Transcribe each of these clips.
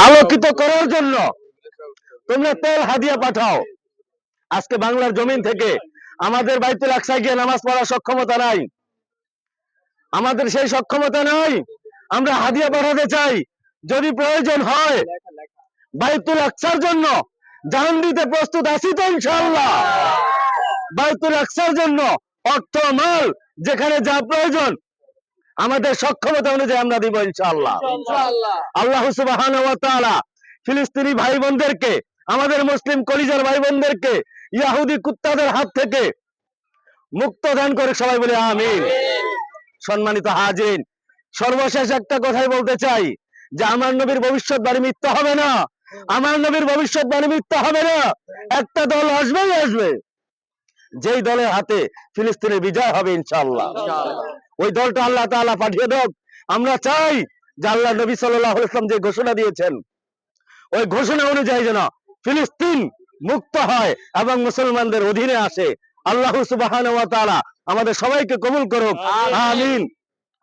আলোকিত করার জন্য তোমরা তেল হাদিয়া পাঠাও। আজকে বাংলার জমিন থেকে আমাদের বাইতুল আকসায় গিয়ে নামাজ পড়ার সক্ষমতা নাই, আমাদের সেই সক্ষমতা নাই। আমরা হাদিয়া পাঠাতে চাই, যদি প্রয়োজন হয় বাইতুল আকসার জন্য জান দিতে প্রস্তুত আছি তো ইনশাআল্লাহ। বাইতুল আকসার জন্য অর্থ মাল যেখানে যা প্রয়োজন আমাদের সক্ষমতা অনুযায়ী আমরা দিব ইনশাআল্লাহ। আল্লাহ সুবহানাহু ওয়া তাআলা ফিলিস্তিনি ভাই বোনদেরকে, আমাদের মুসলিম কলিজার ভাই বোনদেরকে ইহুদি কুত্তাদের হাত থেকে মুক্ত দান করে, সবাই বলে আমিন। সম্মানিত হাজিরিন, সর্বশেষ একটা কথাই বলতে চাই যে আমার নবীর ভবিষ্যৎবাণী মিথ্যা হবে না, আমার নবীর ভবিষ্যৎবাণী মিথ্যা হবে না। একটা দল আসবেই আসবে, যেই দলের হাতে ফিলিস্তিনের বিজয় হবে ইনশাআল্লাহ, ওই দলটা আল্লাহ তাআলা পাঠিয়ে দেব। আমরা চাই যে আল্লাহ নবী সাল্লাল্লাহু আলাইহি ওয়াসাল্লাম যে ঘোষণা দিয়েছেন ওই ঘোষণা অনুযায়ী যেন ফিলিস্তিন মুক্ত হয় এবং মুসলমানদের অধীনে আসে। আল্লাহ সুবহানাহু ওয়া তাআলা আমাদের সবাইকে কবুল করুক, আমিন।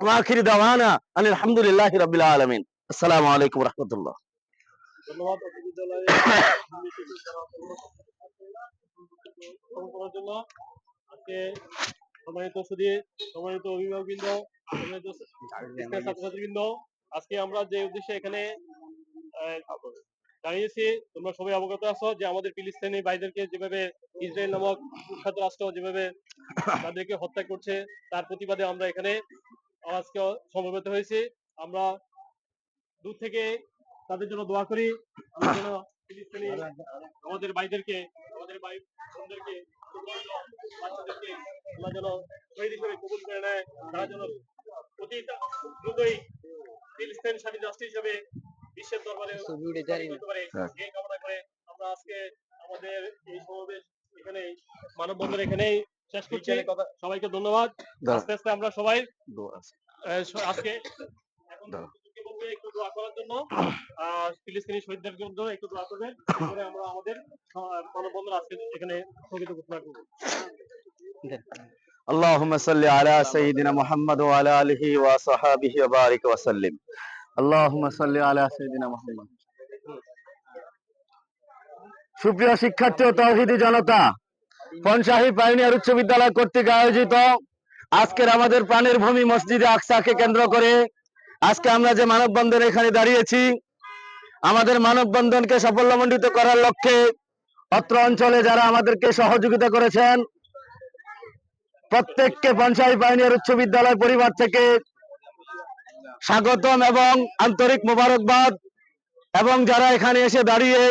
ওয়া আখিরু দাওয়ানা আলহামদুলিল্লাহি রাব্বিল আলামিন। আসসালামু আলাইকুম ওয়া রাহমাতুল্লাহ। ধন্যবাদ বিশ্ববিদ্যালয়ে জন্য। আজকে সম্মানিত সুধী, সম্মানিত অভিভাবকবৃন্দ, সম্মানিত ছাত্রছাত্রীবৃন্দ, আজকে আমরা যে উদ্দেশ্যে এখানে দাঁড়িয়েছি, তোমরা সবাই অবগত আছো যে আমাদের ফিলিস্তিনি ভাইদেরকে যেভাবে ইসরায়েল নামক কুখ্যাত রাষ্ট্র যেভাবে তাদেরকে হত্যা করছে, তার প্রতিবাদে আমরা এখানে আজকে সমবেত হয়েছি। আমরা দূর থেকে তাদের জন্য দোয়া করি, আমরা যেন ফিলিস্তিনি আমাদের ভাইদেরকে, আমাদের ভাই বোনদেরকে, বাচ্চাদেরকে আল্লাহ যেন শহীদ হিসেবে কবুল করে নেয়, তারা যেন অতি দ্রুতই ফিলিস্তিন স্বাধীন রাষ্ট্র হিসেবে বিশ্বের দরবারে করতে পারে, এই কামনা করে আমরা আজকে আমাদের এই সমাবেশ এখানে, মানববন্ধন এখানেই শেষ করছি। সবাইকে ধন্যবাদ। আস্তে আস্তে আমরা সবাই আজকে এখন একটু দোয়া করার জন্য, ফিলিস্তিনি শহীদদের জন্য একটু দোয়া করবেন, তারপরে আমরা আমাদের মানববন্ধন আজকে এখানে স্থগিত ঘোষণা করব। اللهم صل على سيدنا محمد وعلى آله وصحبه وبارك وسلم। اللهم صل على سيدنا محمد। সুপ্রিয় শিক্ষার্থী ও তাওহীদি জনতা, পঞ্চাহি পাইনিয়ার উচ্চ বিদ্যালয় কর্তৃক আয়োজিত আজকের আমাদের প্রাণের ভূমি মসজিদে আকসাকে কেন্দ্র করে আজকে আমরা যে মানববন্ধন এখানে দাঁড়িয়েছি, আমাদের মানববন্ধনকে সাফল্যমণ্ডিত করার লক্ষ্যে অত্র অঞ্চলে যারা আমাদেরকে সহযোগিতা করেছেন প্রত্যেককে পঞ্চায়েত পাইনিয়ার উচ্চ বিদ্যালয় পরিবার থেকে স্বাগতম এবং আন্তরিক মোবারকবাদ। এবং যারা এখানে এসে দাঁড়িয়ে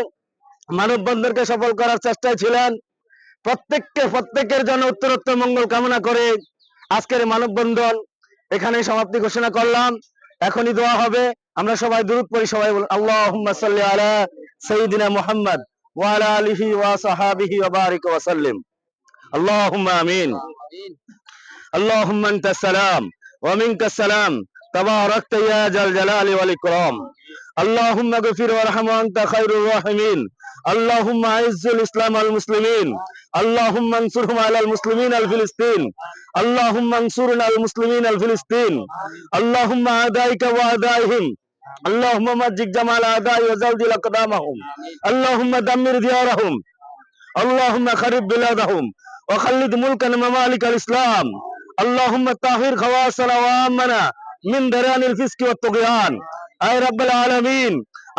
মানববন্ধনকে সফল করার চেষ্টায় ছিলেন প্রত্যেকের জন্য উত্তরোত্তর মঙ্গল কামনা করে আজকের মানববন্ধন এখানে সমাপ্তি ঘোষণা করলাম। এখনই দোয়া হবে, আমরা সবাই দুরূদ পড়ি, সবাই বলুন আল্লাহুম্মা সাল্লি আলা সাইয়্যিদিনা মুহাম্মদ ওয়া আলা আলিহি ওয়া সাহাবিহি ওয়া বারিক ওয়া সাল্লিম। আল্লাহুম্মা আমিন। اللهم انت السلام ومنك السلام تباركت يا ذا الجلال والاكرام اللهم اغفر وارحم وانت خير الراحمين اللهم اعز الاسلام والمسلمين اللهم انصرهم على المسلمين الفلسطين اللهم انصرنا المسلمين الفلسطين اللهم اعدائك واعدائهم اللهم مزق جمال اعداء وزلزل اقدامهم اللهم دمر ديارهم اللهم خرب بلادهم وخلد ملكا ممالك الاسلام اللهم طهر خواصنا وامنا من دران الفسق والطغيان اي رب العالمين।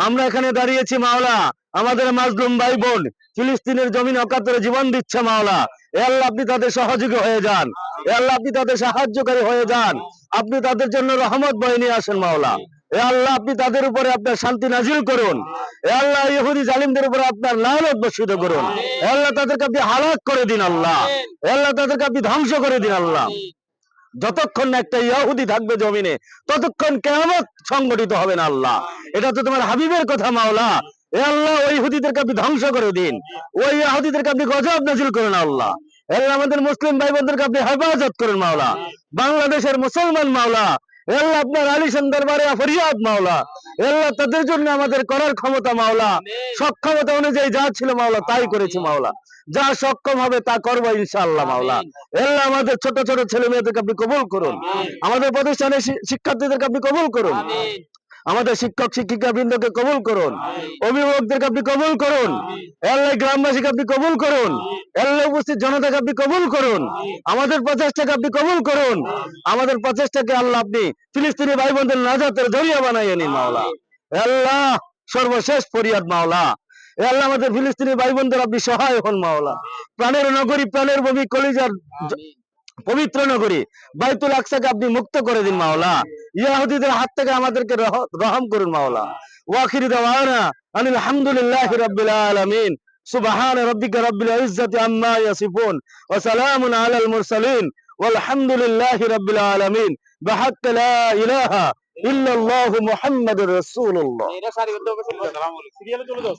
আমরা এখানে দাঁড়িয়েছি মাওলা, আমাদের মাজলুম ভাই বোন ফিলিস্তিনের জমিনে অকাতরে জীবন দিচ্ছে মাওলা, এ আল্লাহ আপনি তাদের সহযোগী হয়ে যান, এ আল্লাহ আপনি তাদের সাহায্যকারী হয়ে যান, আপনি তাদের জন্য রহমত বয়ে নিয়ে আসেন মাওলা, এ আল্লাহ আপনি তাদের উপরে আপনার শান্তি নাজিল করুন, এ আল্লাহ ইহুদি জালিমদের উপরে আপনার লানত বর্ষিত করুন, এ আল্লাহ তাদেরকে আপনি হালাক করে দিন আল্লাহ, এ আল্লাহ তাদেরকে আপনি ধ্বংস করে দিন আল্লাহ। যতক্ষণ না একটা ইহুদি থাকবে জমিনে ততক্ষণ কিয়ামত সংগঠিত হবে না আল্লাহ, এটা তো তোমার হাবিবের কথা মাওলা, এ আল্লাহ ওই ইহুদিদেরকে আপনি ধ্বংস করে দিন, ওই ইহুদিদেরকে আপনি গজব নাজিল করেন আল্লাহ, এ আল্লাহ আমাদের মুসলিম ভাই বোনদেরকে আপনি হেফাজত করেন মাওলা, বাংলাদেশের মুসলমান মাওলা, এ আল্লাহ আপনার আলিশান দরবারে ফরিয়াদ মাওলা, এ আল্লাহ তাদের জন্য আমাদের করার ক্ষমতা মাওলা, সক্ষমতা অনুযায়ী যা ছিল মাওলা তাই করেছি মাওলা, যা সক্ষম হবে তা করবো ইনশাআল্লাহ মাওলা। আল্লাহ আমাদের ছোট ছোট ছেলে মেয়েদেরকে আপনি কবুল করুন, আমাদের প্রতিষ্ঠানের শিক্ষার্থীদেরকে আপনি কবুল করুন, আমাদের শিক্ষক শিক্ষিকা বৃন্দকে কবুল করুন, অভিভাবকদেরকে আপনি কবুল করুন, আল্লাহ গ্রামবাসীকে আপনি কবুল করুন, আল্লাহ উপস্থিত জনতাকে আপনি কবুল করুন, আমাদের প্রচেষ্টাকে আপনি কবুল করুন, আমাদের প্রচেষ্টাকে আল্লাহ আপনি ফিলিস্তিনি ভাই বোনদের নাজাতের জরিয়া বানাইয়ে নিন মাওলা। আল্লাহ সর্বশেষ ফরিয়াদ মাওলা, আল্লাহ আমাদের ফিলিস্তিনি ভাই বোনদের আপনি সহায় হন মাওলা। প্রাণের নগরী, প্রাণের ভূমি, কলিজার পবিত্র নগরী বাইতুল আকসাকে আপনি মুক্ত করে দিন মাওলা। ইহুদিদের হাত থেকে আমাদেরকে রহম করুন মাওলা। ওয়াখির দাওয়ানা আনিল হামদুলিল্লাহি রাব্বিল আলামিন। সুবহান রাব্বিকা রাব্বিল ইজ্জাতি আম্মা ইয়াসিফুন ওয়া সালামুন আলাল মুরসালিন ওয়ালহামদুলিল্লাহি রাব্বিল আলামিন। বিহাক্কি লা ইলাহা ইল্লাল্লাহু মুহাম্মাদুর রাসূলুল্লাহ। সিরিয়ালে চলে যাও।